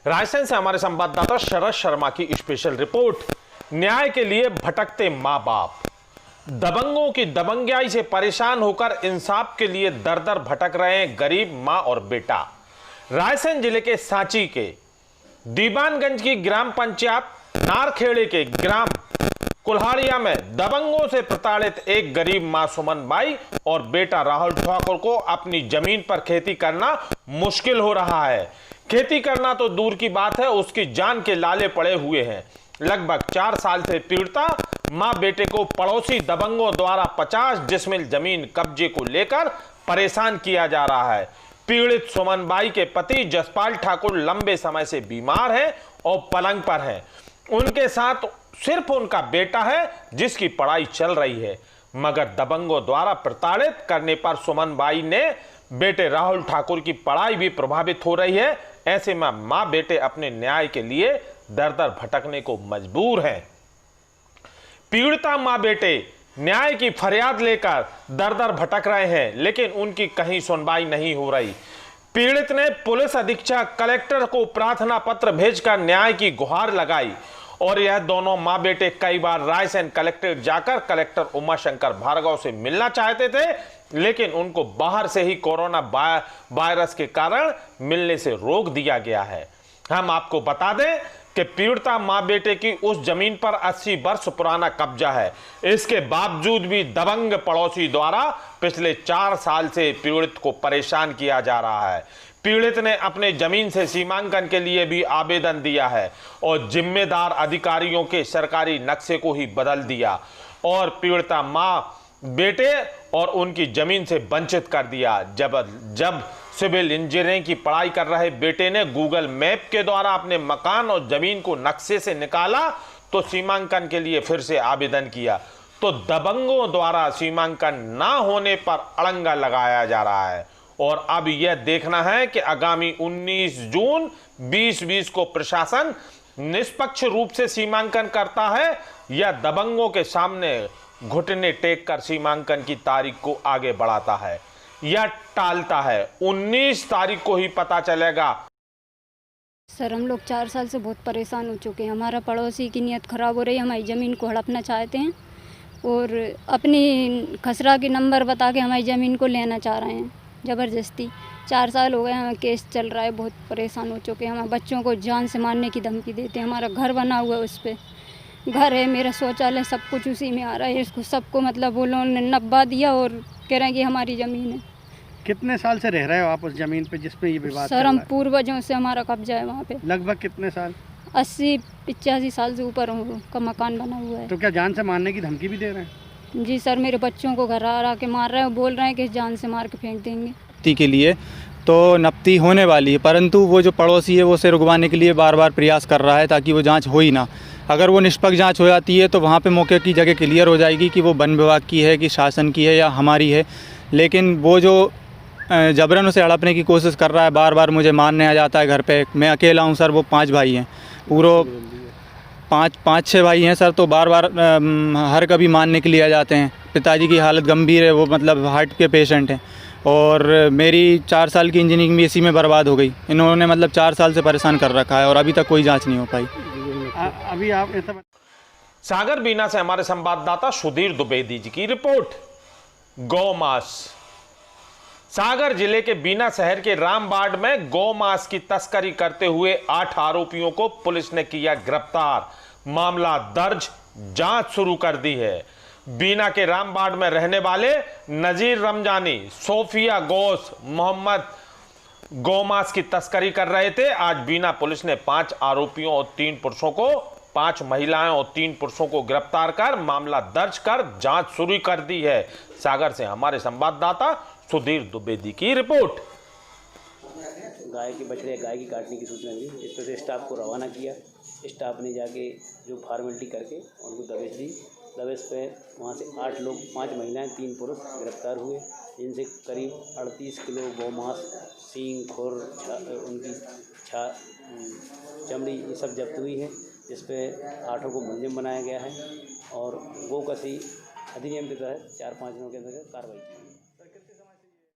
रायसेन से हमारे संवाददाता शरद शर्मा की स्पेशल रिपोर्ट। न्याय के लिए भटकते मां बाप, दबंगों की दबंगियाई से परेशान होकर इंसाफ के लिए दर दर भटक रहे हैं गरीब मां और बेटा। रायसेन जिले के सांची के दीवानगंज की ग्राम पंचायत नारखेड़े के ग्राम कुल्हाड़िया में दबंगों से प्रताड़ित एक गरीब मां सुमन बाई और बेटा राहुल ठाकुर को अपनी जमीन पर खेती करना मुश्किल हो रहा है। खेती करना तो दूर की बात है, उसकी जान के लाले पड़े हुए हैं। लगभग 4 साल से पीड़िता मां बेटे को पड़ोसी दबंगों द्वारा 50 डिसमिल जमीन कब्जे को लेकर परेशान किया जा रहा है। पीड़ित सुमन बाई के पति जसपाल ठाकुर लंबे समय से बीमार हैं और पलंग पर हैं। उनके साथ सिर्फ उनका बेटा है जिसकी पढ़ाई चल रही है, मगर दबंगों द्वारा प्रताड़ित करने पर सुमन बाई ने बेटे राहुल ठाकुर की पढ़ाई भी प्रभावित हो रही है। ऐसे में मां बेटे अपने न्याय के लिए दर दर भटकने को मजबूर हैं। पीड़िता मां बेटे न्याय की फरियाद लेकर दर दर भटक रहे हैं, लेकिन उनकी कहीं सुनवाई नहीं हो रही। पीड़ित ने पुलिस अधीक्षक कलेक्टर को प्रार्थना पत्र भेजकर न्याय की गुहार लगाई और यह दोनों मां बेटे कई बार रायसेन कलेक्ट्रेट जाकर कलेक्टर उमाशंकर भार्गव से मिलना चाहते थे, लेकिन उनको बाहर से ही कोरोना वायरस के कारण मिलने से रोक दिया गया है। हम आपको बता दें कि पीड़िता मां बेटे की उस जमीन पर 80 वर्ष पुराना कब्जा है। इसके बावजूद भी दबंग पड़ोसी द्वारा पिछले 4 साल से पीड़ित को परेशान किया जा रहा है। पीड़ित ने अपने जमीन से सीमांकन के लिए भी आवेदन दिया है और जिम्मेदार अधिकारियों के सरकारी नक्शे को ही बदल दिया और पीड़िता मां बेटे और उनकी जमीन से वंचित कर दिया। जब सिविल इंजीनियरिंग की पढ़ाई कर रहे बेटे ने गूगल मैप के द्वारा अपने मकान और जमीन को नक्शे से निकाला तो सीमांकन के लिए फिर से आवेदन किया, तो दबंगों द्वारा सीमांकन ना होने पर अड़ंगा लगाया जा रहा है। और अब यह देखना है कि आगामी 19 जून 2020 को प्रशासन निष्पक्ष रूप से सीमांकन करता है या दबंगों के सामने घुटने टेक कर सीमांकन की तारीख को आगे बढ़ाता है या टालता है। 19 तारीख को ही पता चलेगा। सर, हम लोग 4 साल से बहुत परेशान हो चुके हैं। हमारा पड़ोसी की नीयत खराब हो रही है, हमारी ज़मीन को हड़पना चाहते हैं और अपनी खसरा की नंबर बता के हमारी ज़मीन को लेना चाह रहे हैं ज़बरदस्ती। 4 साल हो गए, हमें केस चल रहा है, बहुत परेशान हो चुके हैं। हमारे बच्चों को जान से मारने की धमकी देते हैं। हमारा घर बना हुआ है, उस पर घर है, मेरा शौचालय, सब कुछ उसी में आ रहा है। इसको सबको मतलब वो लोगों ने नब्बा दिया और कह रहे हैं कि हमारी ज़मीन है। कितने साल से रह रहे हो आप उस जमीन पे जिस पे ये विवाद? सर, हम पूर्वजों से हमारा कब्जा है वहाँ पे। लगभग कितने साल? 80-85 साल से ऊपर का मकान बना हुआ है। तो क्या जान से मारने की धमकी भी दे रहे हैं? जी सर, मेरे बच्चों को घर आ के मार रहे हैं, बोल रहे हैं कि जान से मार के फेंक देंगे। के लिए तो नप्ती होने वाली है, परंतु वो जो पड़ोसी है वो उसे रुकवाने के लिए बार बार प्रयास कर रहा है ताकि वो जांच हो ही ना। अगर वो निष्पक्ष जांच हो जाती है तो वहाँ पे मौके की जगह क्लियर हो जाएगी कि वो वन विभाग की है कि शासन की है या हमारी है। लेकिन वो जो जबरन उसे हड़पने की कोशिश कर रहा है, बार बार मुझे मारने आ जाता है घर पे। मैं अकेला हूँ सर, वो 5 भाई हैं, पूरे 5-6 भाई हैं सर, तो बार बार हर कभी मारने के लिए आ जाते हैं। पिताजी की हालत गंभीर है, वो मतलब हार्ट के पेशेंट हैं और मेरी 4 साल की इंजीनियरिंग भी इसी में बर्बाद हो गई। इन्होंने मतलब 4 साल से परेशान कर रखा है और अभी तक कोई जांच नहीं हो पाई। अभी आप सागर बीना से हमारे संवाददाता सुधीर द्विवेदी जी की रिपोर्ट। गौमांस। सागर जिले के बीना शहर के रामबाड़ में गौमांस की तस्करी करते हुए 8 आरोपियों को पुलिस ने किया गिरफ्तार। मामला दर्ज, जांच शुरू कर दी है। बीना के रामबाड़ में रहने वाले नजीर रमजानी, सोफिया गौस मोहम्मद गौमांस की तस्करी कर रहे थे। आज बीना पुलिस ने 5 आरोपियों और 3 पुरुषों को 5 महिलाएं और 3 पुरुषों को गिरफ्तार कर मामला दर्ज कर जांच शुरू कर दी है। सागर से हमारे संवाददाता सुधीर द्विवेदी की रिपोर्ट। गाय के बछड़े गाय की काटने की सूचना दी, इस पर से स्टाफ को रवाना किया। स्टाफ ने जाके जो फॉर्मेलिटी करके उनको दबिश दी। दबिश पे वहाँ से 8 लोग, 5 महिलाएं, 3 पुरुष गिरफ्तार हुए, जिनसे करीब 38 किलो गौमांस, सींग, खुर, उनकी चमड़ी, ये सब जब्त हुई है। जिस पे 8 को मुलजिम बनाया गया है और गो कसी अधिनियम के तहत 4-5 दिनों के अंदर कार्रवाई की है।